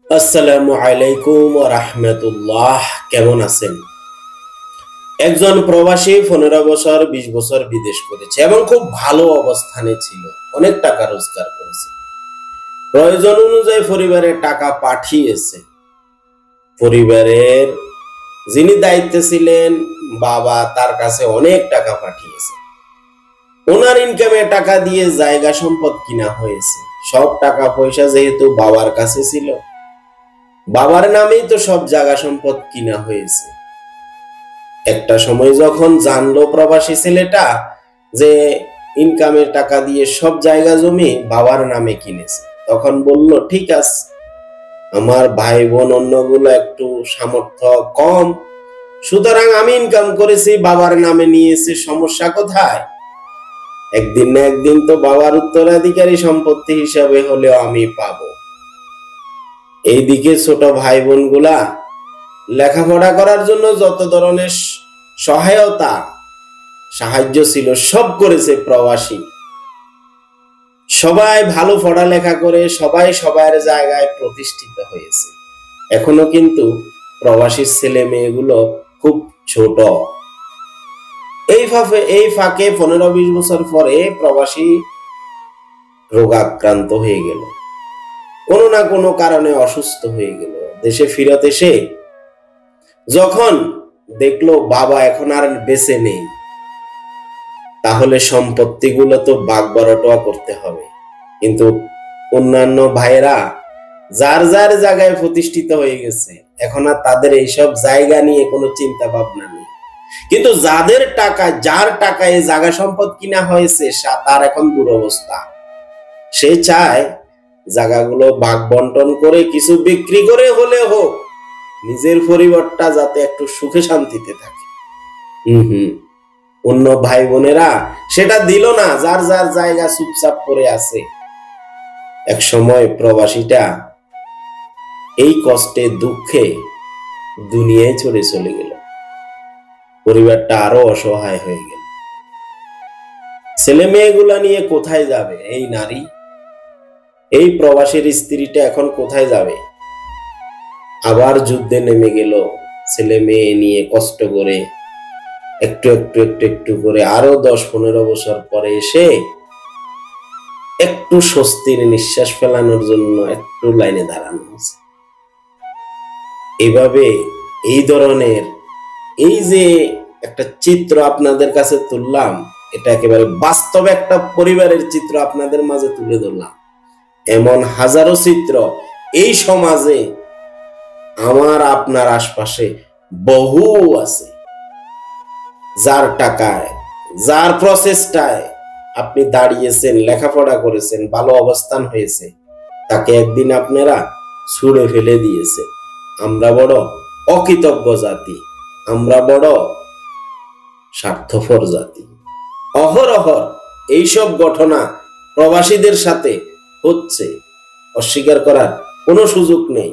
আসসালামু আলাইকুম ওয়া রাহমাতুল্লাহ। কেমন আছেন? একজন প্রবাসী 15 বছর 20 বছর বিদেশ করেছে এবং খুব ভালো অবস্থানে ছিল, অনেক টাকা রোজগার করেছে, প্রয়োজন অনুযায়ী পরিবারের টাকা পাঠিয়েছে। পরিবারের যিনি দায়িত্বে ছিলেন বাবা, তার কাছে অনেক টাকা পাঠিয়েছে। ওনার ইনকামে টাকা দিয়ে জায়গা সম্পদ কিনা হয়েছে। সব টাকা পয়সা যেহেতু বাবার কাছে ছিল, বাবার নামেই তো সব জায়গা সম্পদ কিনা হয়েছে। একটা সময় যখন জানলো প্রবাসী ছেলেটা যে ইনকামের টাকা দিয়ে সব জায়গা জমি বাবার নামে কিনেছে, তখন বলল ঠিক আছে, আমার ভাই বোন অন্যগুলো একটু সামর্থ্য কম, সুতরাং আমি ইনকাম করেছি, বাবার নামে নিয়েছি, সমস্যা কোথায়? একদিন না একদিন তো বাবার উত্তরাধিকারী সম্পত্তি হিসাবে হলেও আমি পাবো। এইদিকে ছোট ভাই বোন গুলা লেখাপড়া করার জন্য যত ধরনের সহায়তা সাহায্য ছিল সব করেছে প্রবাসী। সবাই ভালো পড়ালেখা করে সবাই সবার জায়গায় প্রতিষ্ঠিত হয়েছে। এখনো কিন্তু প্রবাসীর ছেলে মেয়েগুলো খুব ছোট। এই ফাঁকে 15-20 বছর পরে প্রবাসী রোগাক্রান্ত হয়ে গেল, কোনো না কোনো কারণে অসুস্থ হয়ে গেল। দেশে ফিরত এসে যখন দেখলো বাবা এখন আর বেঁচে নেই, তাহলে সম্পত্তিগুলো তো ভাগ বড়টা করতে হবে। কিন্তু অন্যান্য ভাইরা যার যার জায়গায় প্রতিষ্ঠিত হয়ে গেছে, এখন আর তাদের এইসব জায়গা নিয়ে কোনো চিন্তা ভাবনা নেই। কিন্তু যাদের টাকা, যার টাকায় জায়গা সম্পদ কিনা হয়েছে, তার এখন দুরবস্থা। সে চায় জায়গাগুলো ভাগ বন্টন করে কিছু বিক্রি করে হলে হোক নিজের পরিবারটা যাতে একটু সুখে শান্তিতে থাকে। অন্য ভাই বোনেরা সেটা দিল না, যার যার জায়গা চুপচাপ করে আছে। এক সময় প্রবাসীটা এই কষ্টে দুঃখে দুনিয়ায় চলে গেল। পরিবারটা আরো অসহায় হয়ে গেল। ছেলে মেয়েগুলা নিয়ে কোথায় যাবে এই নারী? এই প্রবাসীর স্ত্রীটা এখন কোথায় যাবে? আবার যুদ্ধে নেমে গেল, ছেলে মেয়ে নিয়ে কষ্ট করে একটু একটু একটু একটু করে আরো 10-15 বছর পরে এসে একটু স্বস্তির নিঃশ্বাস ফেলানোর জন্য একটু লাইনে দাঁড়ানো হয়েছে। এইভাবে এই ধরনের এই যে একটা চিত্র আপনাদের কাছে তুললাম, এটা একেবারে বাস্তব একটা পরিবারের চিত্র আপনাদের মাঝে তুলে ধরলাম। এমন হাজারো চিত্র এই সমাজে আমার আপনার আশপাশে বহু আছে। যার টাকায়, যার প্রচেষ্টায় আপনি দাঁড়িয়েছেন, লেখাপড়া করেছেন, ভালো অবস্থান হয়েছে, তাকে একদিন আপনারা ছুঁড়ে ফেলে দিয়েছে। আমরা বড় অকৃতজ্ঞ জাতি, আমরা বড় স্বার্থপর জাতি। অহরহ এইসব ঘটনা প্রবাসীদের সাথে হচ্ছে, অস্বীকার করার কোনো সুযোগ নেই।